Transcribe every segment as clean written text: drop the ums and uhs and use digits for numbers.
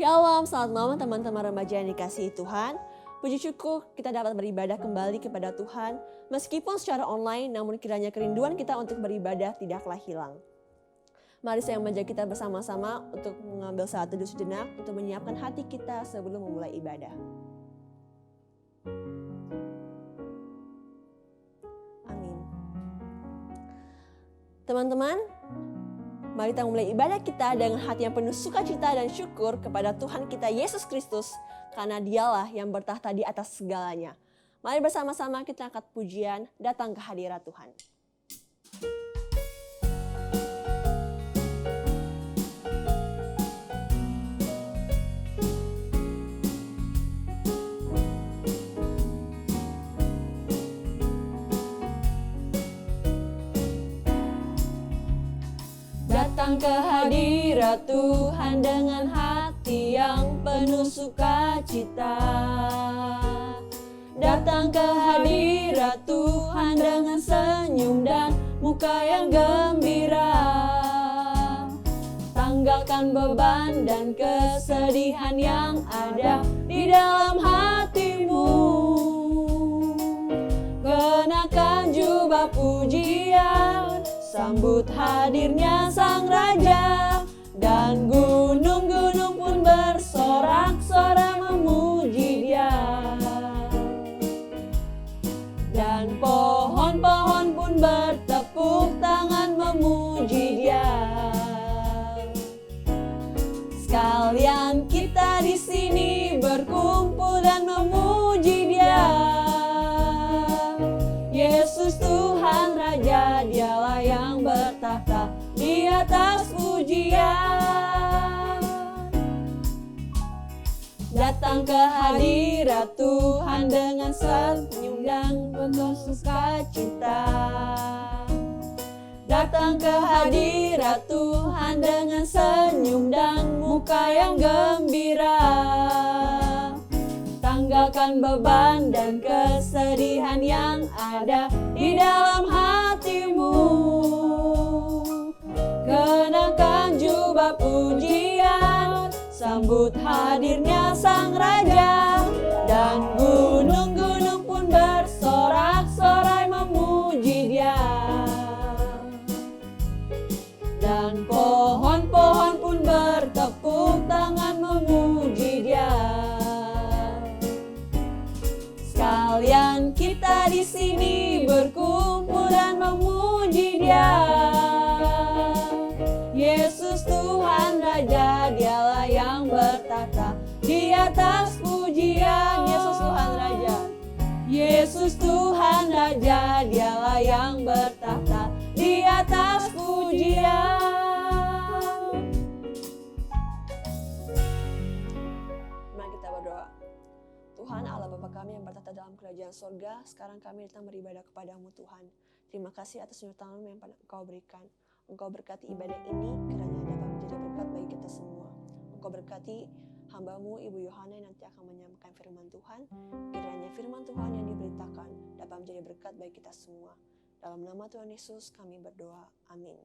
Shalom, selamat malam teman-teman remaja yang dikasihi Tuhan. Puji syukur kita dapat beribadah kembali kepada Tuhan. Meskipun secara online, namun kiranya kerinduan kita untuk beribadah tidaklah hilang. Mari saya mengajak kita bersama-sama untuk mengambil saat teduh sejenak untuk menyiapkan hati kita sebelum memulai ibadah. Amin. Teman-teman, mari kita mulai ibadah kita dengan hati yang penuh sukacita dan syukur kepada Tuhan kita Yesus Kristus, karena Dialah yang bertahta di atas segalanya. Mari bersama-sama kita angkat pujian, datang ke hadirat Tuhan. Datang ke hadirat Tuhan dengan hati yang penuh sukacita. Datang ke hadirat Tuhan dengan senyum dan muka yang gembira. Tanggalkan beban dan kesedihan yang ada di dalam hatimu. Kenakan jubah pujian, sambut hadirnya Sang Raja, dan gunung-gunung pun bersorak-sorai memuji Dia, dan pohon-pohon pun bertepuk tangan memuji Dia. Sekalian kita di sini berkumpul dan memuji Dia. Yesus Tuhan Raja, Dialah yang bertahta di atas pujian. Datang ke hadirat Tuhan dengan senyum dan penuh sukacita. Datang ke hadirat Tuhan dengan senyum dan muka yang gembira. Tanggalkan beban dan kesedihan yang ada di dalam hatimu. Kenakan jubah pujian, sambut hadirnya Sang Raja, dan gunung-gunung pun bersorak-sorai memuji Dia, dan pohon-pohon pun bertepuk tangan memuji Dia. Sekalian kita di sini berkumpul dan memuji Dia. Yesus Tuhan Raja, Dialah yang bertahta di atas pujian. Yesus Tuhan Raja, Yesus Tuhan Raja, Dialah yang bertahta di atas pujian. Mari kita berdoa. Tuhan Allah Bapa kami yang bertahta dalam kerajaan sorga, sekarang kami datang beribadah kepadamu Tuhan. Terima kasih atas penyertaan yang Engkau berikan. Engkau berkati ibadah ini, kiranya dapat menjadi berkat bagi kita semua. Engkau berkati hamba-Mu Ibu Yohana yang nanti akan menyampaikan firman Tuhan. Kiranya firman Tuhan yang diberitakan dapat menjadi berkat bagi kita semua. Dalam nama Tuhan Yesus kami berdoa. Amin.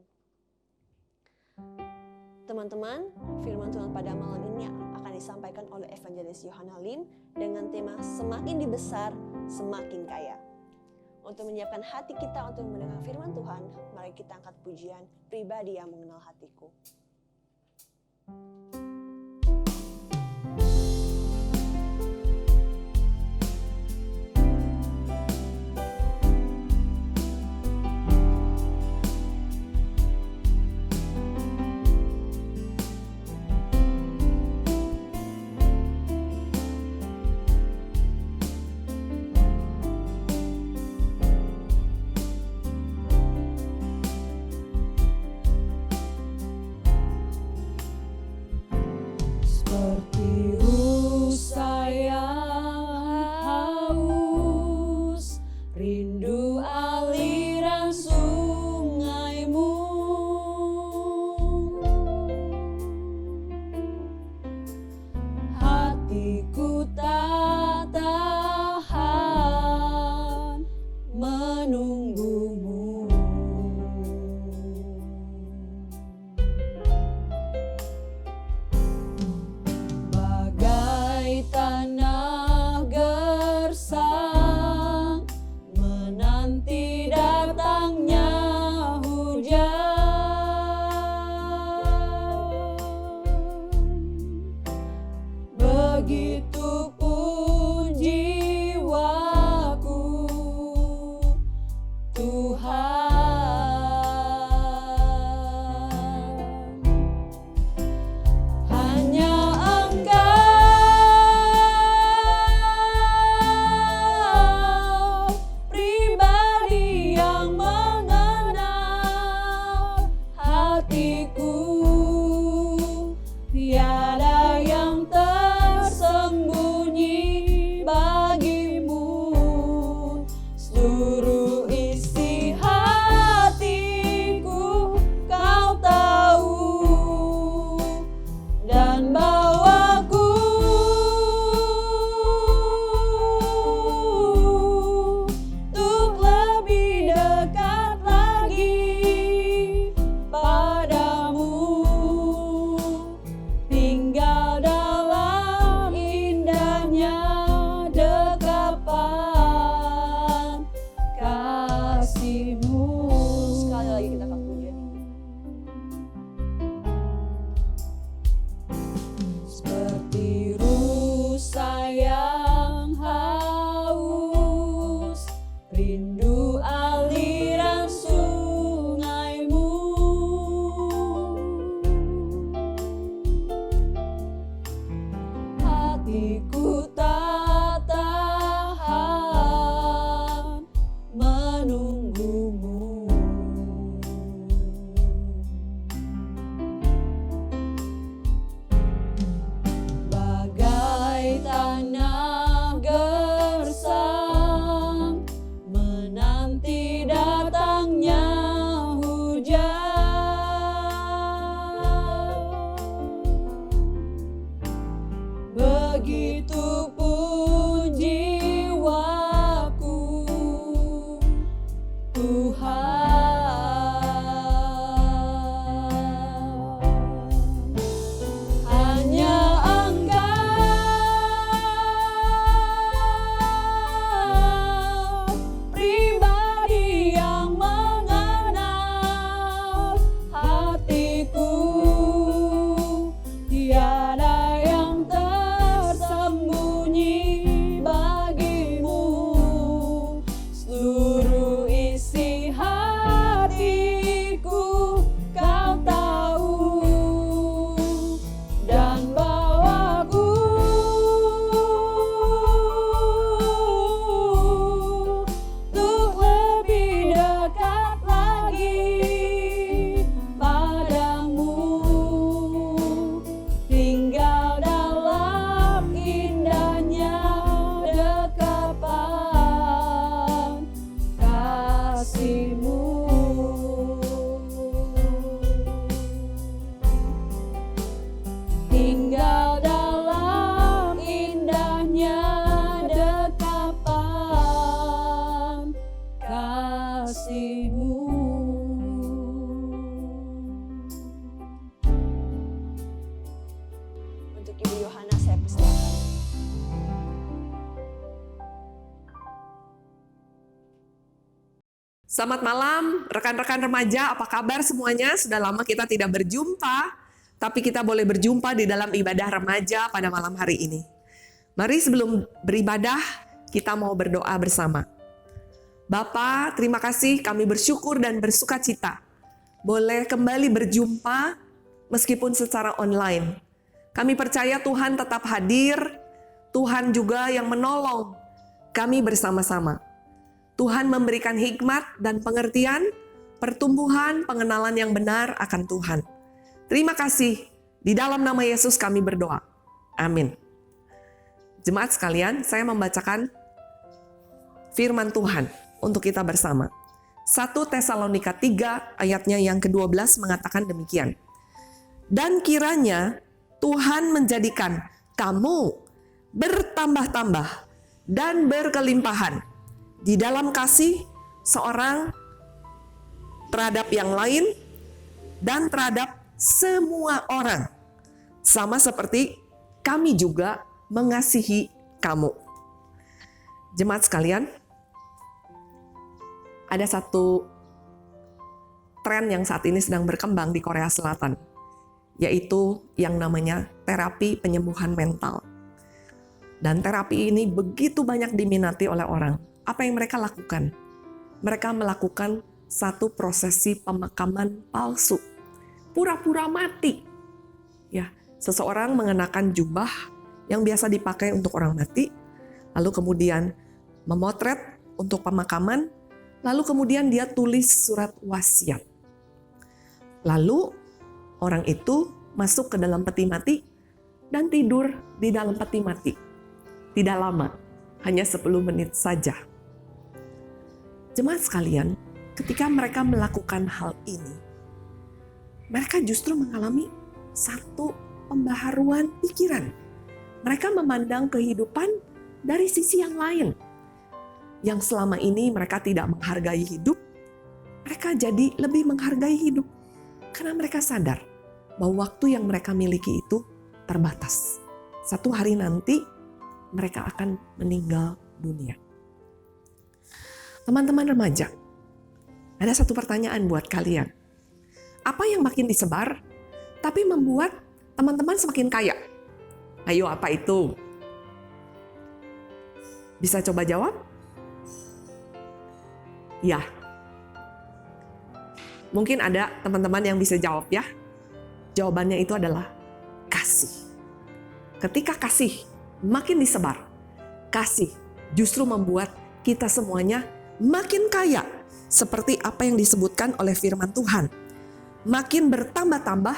Teman-teman, firman Tuhan pada malam ini akan disampaikan oleh Evangelis Yohana Lim dengan tema semakin dibesar, semakin kaya. Untuk menyiapkan hati kita untuk mendengar firman Tuhan, mari kita angkat pujian pribadi yang mengenal hatiku. Selamat malam, rekan-rekan remaja, apa kabar semuanya? Sudah lama kita tidak berjumpa, tapi kita boleh berjumpa di dalam ibadah remaja pada malam hari ini. Mari sebelum beribadah, kita mau berdoa bersama. Bapa, terima kasih, kami bersyukur dan bersuka cita boleh kembali berjumpa meskipun secara online. Kami percaya Tuhan tetap hadir, Tuhan juga yang menolong kami bersama-sama. Tuhan memberikan hikmat dan pengertian, pertumbuhan, pengenalan yang benar akan Tuhan. Terima kasih. Di dalam nama Yesus kami berdoa. Amin. Jemaat sekalian, saya membacakan firman Tuhan untuk kita bersama. 1 Tesalonika 3 ayatnya yang ke-12 mengatakan demikian. Dan kiranya Tuhan menjadikan kamu bertambah-tambah dan berkelimpahan di dalam kasih seorang terhadap yang lain dan terhadap semua orang. Sama seperti kami juga mengasihi kamu. Jemaat sekalian, ada satu tren yang saat ini sedang berkembang di Korea Selatan, yaitu yang namanya terapi penyembuhan mental. Dan terapi ini begitu banyak diminati oleh orang. Apa yang mereka lakukan? Mereka melakukan satu prosesi pemakaman palsu. Pura-pura mati. Ya, seseorang mengenakan jubah yang biasa dipakai untuk orang mati, lalu kemudian memotret untuk pemakaman, lalu kemudian dia tulis surat wasiat. Lalu orang itu masuk ke dalam peti mati dan tidur di dalam peti mati. Tidak lama, hanya 10 menit saja. Jemaat sekalian, ketika mereka melakukan hal ini, mereka justru mengalami satu pembaharuan pikiran. Mereka memandang kehidupan dari sisi yang lain. Yang selama ini mereka tidak menghargai hidup, mereka jadi lebih menghargai hidup. Karena mereka sadar bahwa waktu yang mereka miliki itu terbatas. Satu hari nanti mereka akan meninggal dunia. Teman-teman remaja, ada satu pertanyaan buat kalian. Apa yang makin disebar, tapi membuat teman-teman semakin kaya? Ayo, apa itu? Bisa coba jawab? Ya. Mungkin ada teman-teman yang bisa jawab ya. Jawabannya itu adalah kasih. Ketika kasih makin disebar, kasih justru membuat kita semuanya makin kaya, seperti apa yang disebutkan oleh firman Tuhan. Makin bertambah-tambah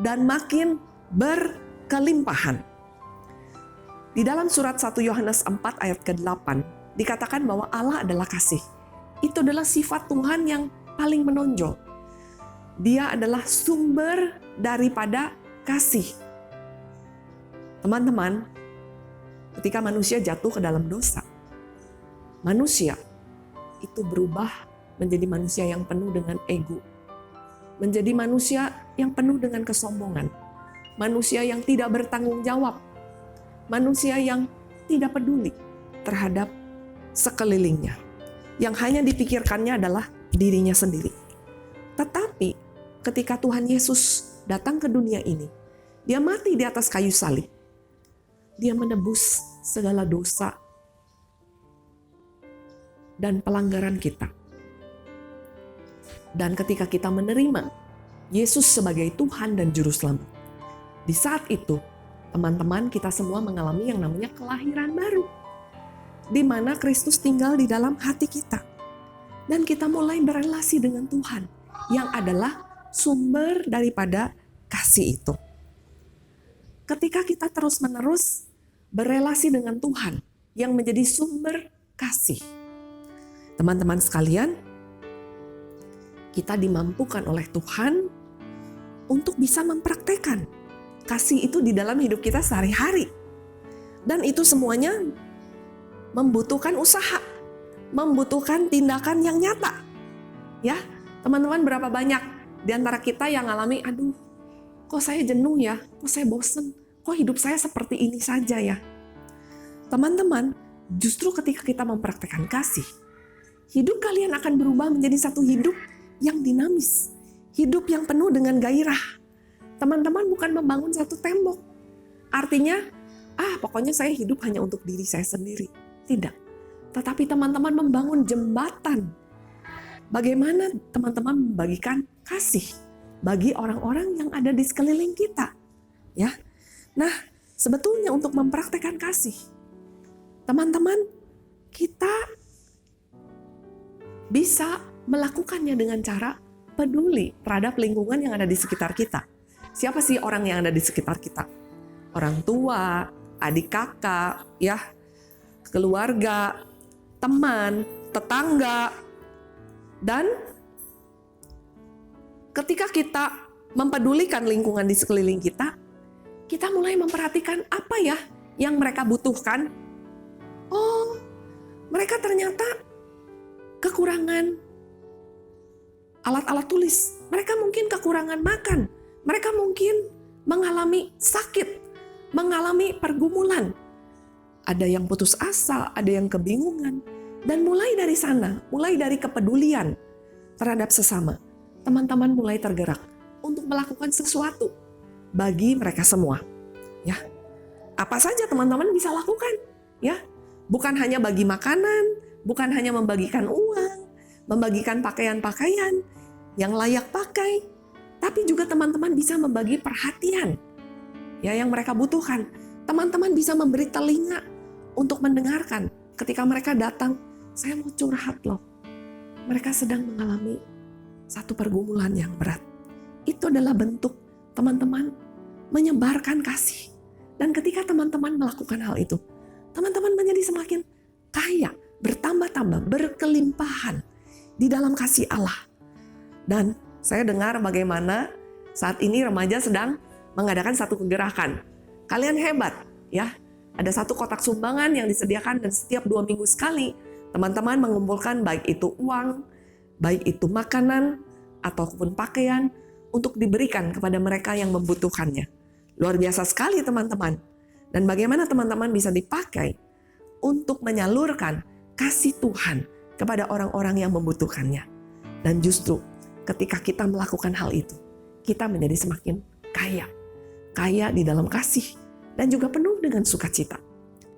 dan makin berkelimpahan. Di dalam surat 1 Yohanes 4 ayat ke-8 dikatakan bahwa Allah adalah kasih. Itu adalah sifat Tuhan yang paling menonjol. Dia adalah sumber daripada kasih. Teman-teman, ketika manusia jatuh ke dalam dosa, manusia itu berubah menjadi manusia yang penuh dengan ego. Menjadi manusia yang penuh dengan kesombongan. Manusia yang tidak bertanggung jawab. Manusia yang tidak peduli terhadap sekelilingnya. Yang hanya dipikirkannya adalah dirinya sendiri. Tetapi ketika Tuhan Yesus datang ke dunia ini, dia mati di atas kayu salib. Dia menebus segala dosa dan pelanggaran kita. Dan ketika kita menerima Yesus sebagai Tuhan dan Juru Selamat, di saat itu, teman-teman, kita semua mengalami yang namanya kelahiran baru, di mana Kristus tinggal di dalam hati kita. Dan kita mulai berelasi dengan Tuhan, yang adalah sumber daripada kasih itu. Ketika kita terus-menerus berelasi dengan Tuhan, yang menjadi sumber kasih, teman-teman sekalian, kita dimampukan oleh Tuhan untuk bisa mempraktekkan kasih itu di dalam hidup kita sehari-hari. Dan itu semuanya membutuhkan usaha, membutuhkan tindakan yang nyata. Ya, teman-teman, berapa banyak di antara kita yang ngalami, aduh, kok saya jenuh ya, kok saya bosen, kok hidup saya seperti ini saja ya. Teman-teman, justru ketika kita mempraktekkan kasih, hidup kalian akan berubah menjadi satu hidup yang dinamis. Hidup yang penuh dengan gairah. Teman-teman bukan membangun satu tembok. Artinya, pokoknya saya hidup hanya untuk diri saya sendiri. Tidak. Tetapi teman-teman membangun jembatan. Bagaimana teman-teman membagikan kasih bagi orang-orang yang ada di sekeliling kita. Ya. Nah, sebetulnya untuk mempraktekkan kasih, teman-teman, kita bisa melakukannya dengan cara peduli terhadap lingkungan yang ada di sekitar kita. Siapa sih orang yang ada di sekitar kita? Orang tua, adik kakak, ya, keluarga, teman, tetangga. Dan ketika kita mempedulikan lingkungan di sekeliling kita mulai memperhatikan apa ya yang mereka butuhkan. Oh, mereka ternyata kekurangan alat-alat tulis. Mereka mungkin kekurangan makan. Mereka mungkin mengalami sakit, mengalami pergumulan. Ada yang putus asa, ada yang kebingungan. Dan mulai dari sana, mulai dari kepedulian terhadap sesama, teman-teman mulai tergerak untuk melakukan sesuatu bagi mereka semua. Ya, apa saja teman-teman bisa lakukan? Ya, bukan hanya bagi makanan, bukan hanya membagikan uang, membagikan pakaian-pakaian yang layak pakai, tapi juga teman-teman bisa membagi perhatian ya yang mereka butuhkan. Teman-teman bisa memberi telinga untuk mendengarkan ketika mereka datang. Saya mau curhat loh. Mereka sedang mengalami satu pergumulan yang berat. Itu adalah bentuk teman-teman menyebarkan kasih. Dan ketika teman-teman melakukan hal itu, teman-teman menjadi semakin kaya, bertambah-tambah, berkelimpahan di dalam kasih Allah. Dan saya dengar bagaimana saat ini remaja sedang mengadakan satu kegerakan. Kalian hebat, ya. Ada satu kotak sumbangan yang disediakan dan setiap 2 minggu sekali teman-teman mengumpulkan baik itu uang, baik itu makanan, ataupun pakaian untuk diberikan kepada mereka yang membutuhkannya. Luar biasa sekali teman-teman. Dan bagaimana teman-teman bisa dipakai untuk menyalurkan kasih Tuhan kepada orang-orang yang membutuhkannya. Dan justru ketika kita melakukan hal itu, kita menjadi semakin kaya. Kaya di dalam kasih dan juga penuh dengan sukacita.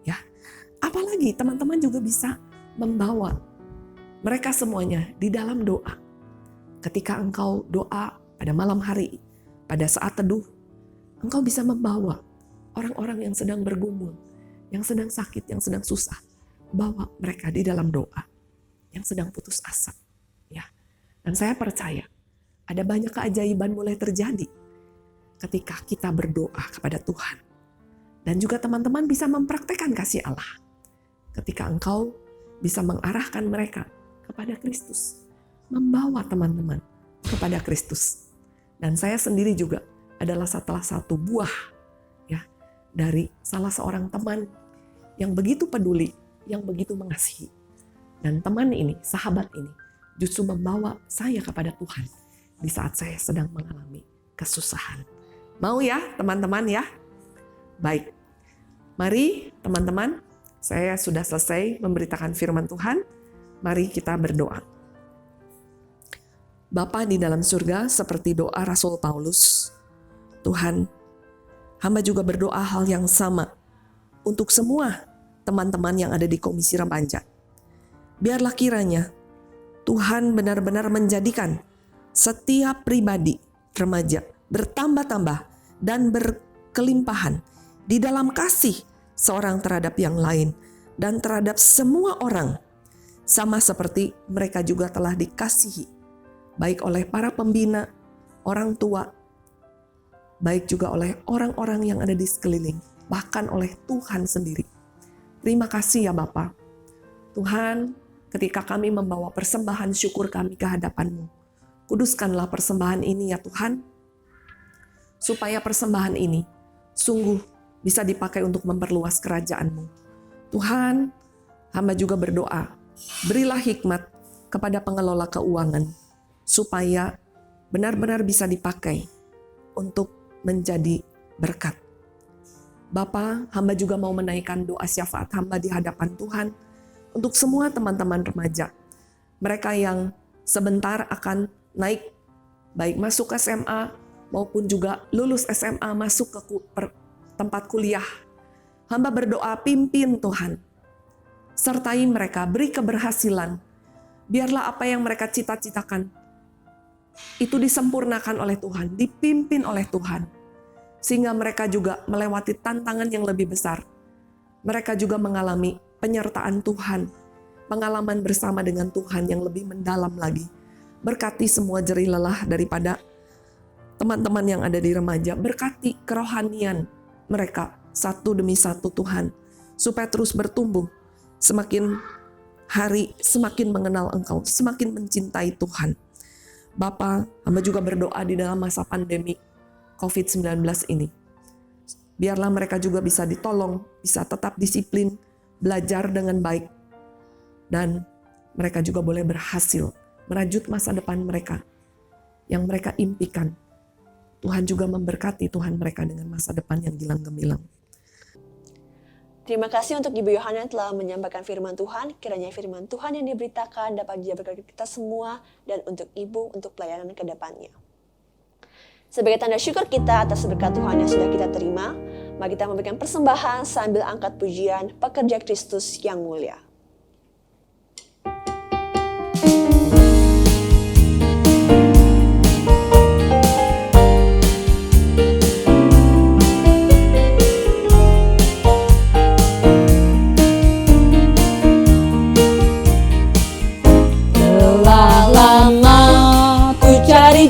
Ya. Apalagi teman-teman juga bisa membawa mereka semuanya di dalam doa. Ketika engkau doa pada malam hari, pada saat teduh, engkau bisa membawa orang-orang yang sedang bergumul, yang sedang sakit, yang sedang susah, bawa mereka di dalam doa, yang sedang putus asa. Ya. Dan saya percaya ada banyak keajaiban mulai terjadi ketika kita berdoa kepada Tuhan. Dan juga teman-teman bisa mempraktekkan kasih Allah. Ketika engkau bisa mengarahkan mereka kepada Kristus, membawa teman-teman kepada Kristus. Dan saya sendiri juga adalah salah satu buah ya dari salah seorang teman yang begitu peduli, yang begitu mengasihi. Dan teman ini, sahabat ini, justru membawa saya kepada Tuhan di saat saya sedang mengalami kesusahan. Mau ya teman-teman ya? Baik, mari teman-teman, saya sudah selesai memberitakan firman Tuhan. Mari kita berdoa. Bapa di dalam surga, seperti doa Rasul Paulus, Tuhan, hamba juga berdoa hal yang sama untuk semua teman-teman yang ada di Komisi Remaja. Biarlah kiranya Tuhan benar-benar menjadikan setiap pribadi remaja bertambah-tambah dan berkelimpahan di dalam kasih seorang terhadap yang lain dan terhadap semua orang, sama seperti mereka juga telah dikasihi baik oleh para pembina, orang tua, baik juga oleh orang-orang yang ada di sekeliling, bahkan oleh Tuhan sendiri. Terima kasih ya Bapa. Tuhan, ketika kami membawa persembahan syukur kami ke hadapan-Mu, kuduskanlah persembahan ini ya Tuhan, supaya persembahan ini sungguh bisa dipakai untuk memperluas kerajaan-Mu. Tuhan, hamba juga berdoa, berilah hikmat kepada pengelola keuangan, supaya benar-benar bisa dipakai untuk menjadi berkat. Bapa, hamba juga mau menaikkan doa syafaat hamba di hadapan Tuhan untuk semua teman-teman remaja. mereka yang sebentar akan naik, baik masuk SMA maupun juga lulus SMA masuk ke tempat kuliah. Hamba berdoa, pimpin Tuhan. Sertai mereka, beri keberhasilan. Biarlah apa yang mereka cita-citakan itu disempurnakan oleh Tuhan, dipimpin oleh Tuhan. Sehingga mereka juga melewati tantangan yang lebih besar. Mereka juga mengalami penyertaan Tuhan, pengalaman bersama dengan Tuhan yang lebih mendalam lagi. Berkati semua jerih lelah daripada teman-teman yang ada di remaja. Berkati kerohanian mereka satu demi satu Tuhan. Supaya terus bertumbuh. Semakin hari semakin mengenal Engkau, semakin mencintai Tuhan. Bapa, hamba juga berdoa di dalam masa pandemi COVID-19 ini. Biarlah mereka juga bisa ditolong, bisa tetap disiplin, belajar dengan baik. Dan mereka juga boleh berhasil merajut masa depan mereka yang mereka impikan. Tuhan juga memberkati Tuhan mereka dengan masa depan yang gilang gemilang. Terima kasih untuk Ibu Yohana yang telah menyampaikan firman Tuhan. Kiranya firman Tuhan yang diberitakan dapat diberkati kita semua dan untuk Ibu untuk pelayanan ke depannya. Sebagai tanda syukur kita atas berkat Tuhan yang sudah kita terima, mari kita memberikan persembahan sambil angkat pujian Pekerja Kristus yang Mulia.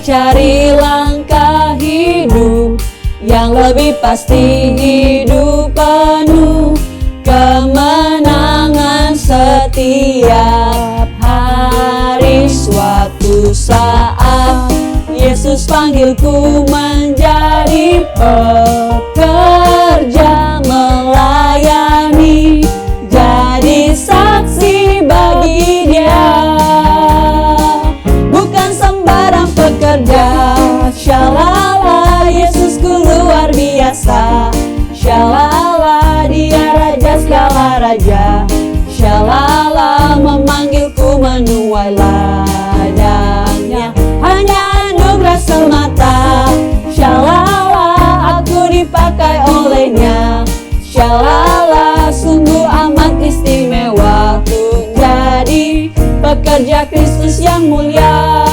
Cari langkah hidup yang lebih pasti, hidup penuh kemenangan setiap hari. Suatu saat Yesus panggilku menjadi pekerja melayani, jadi saksi bagi Dia. Pekerja, syalala, Yesusku luar biasa. Syalala, Dia Raja segala raja. Syalala, memanggilku menuai ladangnya. Hanya anugerah semata. Syalala, aku dipakai olehnya. Syalala, sungguh amat istimewa ku jadi pekerja Kristus yang mulia.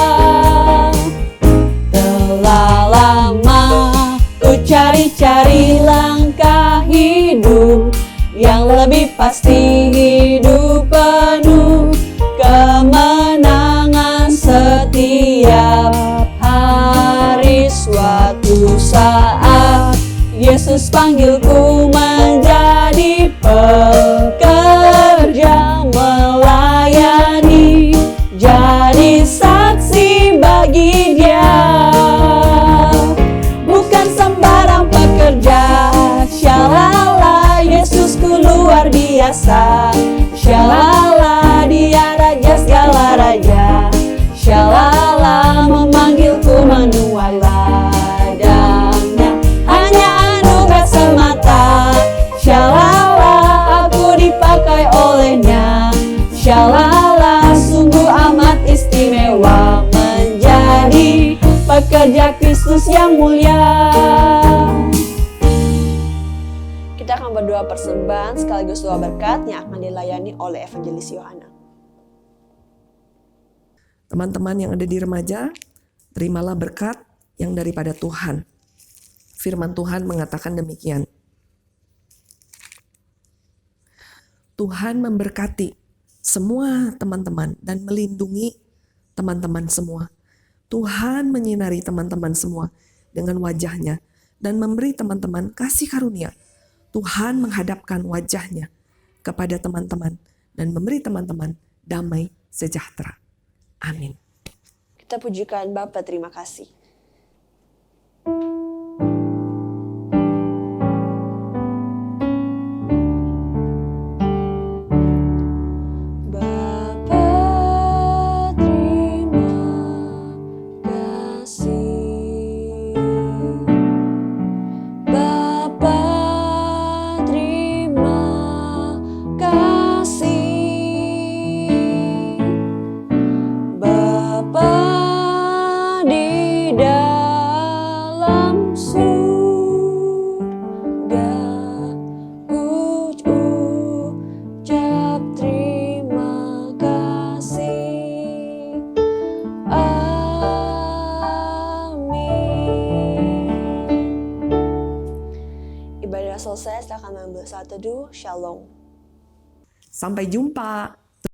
Cari langkah hidup yang lebih pasti, hidup penuh kemenangan setiap hari. Suatu saat Yesus panggilku menjadi pekerja melayani, jadi saksi bagi Dia. Syalala, Yesusku luar biasa. Syalala, Dia Raja segala raja. Syalala, memanggilku menuai ladangnya. Hanya anugerah semata. Syalala, aku dipakai olehnya. Syalala, sungguh amat istimewa menjadi pekerja Kristus yang mulia. Kita akan berdoa persembahan sekaligus doa berkat yang akan dilayani oleh Evangelis Yohana. Teman-teman yang ada di remaja, terimalah berkat yang daripada Tuhan. Firman Tuhan mengatakan demikian. Tuhan memberkati semua teman-teman dan melindungi teman-teman semua. Tuhan menyinari teman-teman semua dengan wajah-Nya dan memberi teman-teman kasih karunia. Tuhan menghadapkan wajah-Nya kepada teman-teman dan memberi teman-teman damai sejahtera. Amin. Kita pujikan Bapa, terima kasih. ibadah selesai, silakan mengambil saat teduh. Shalom. Sampai jumpa.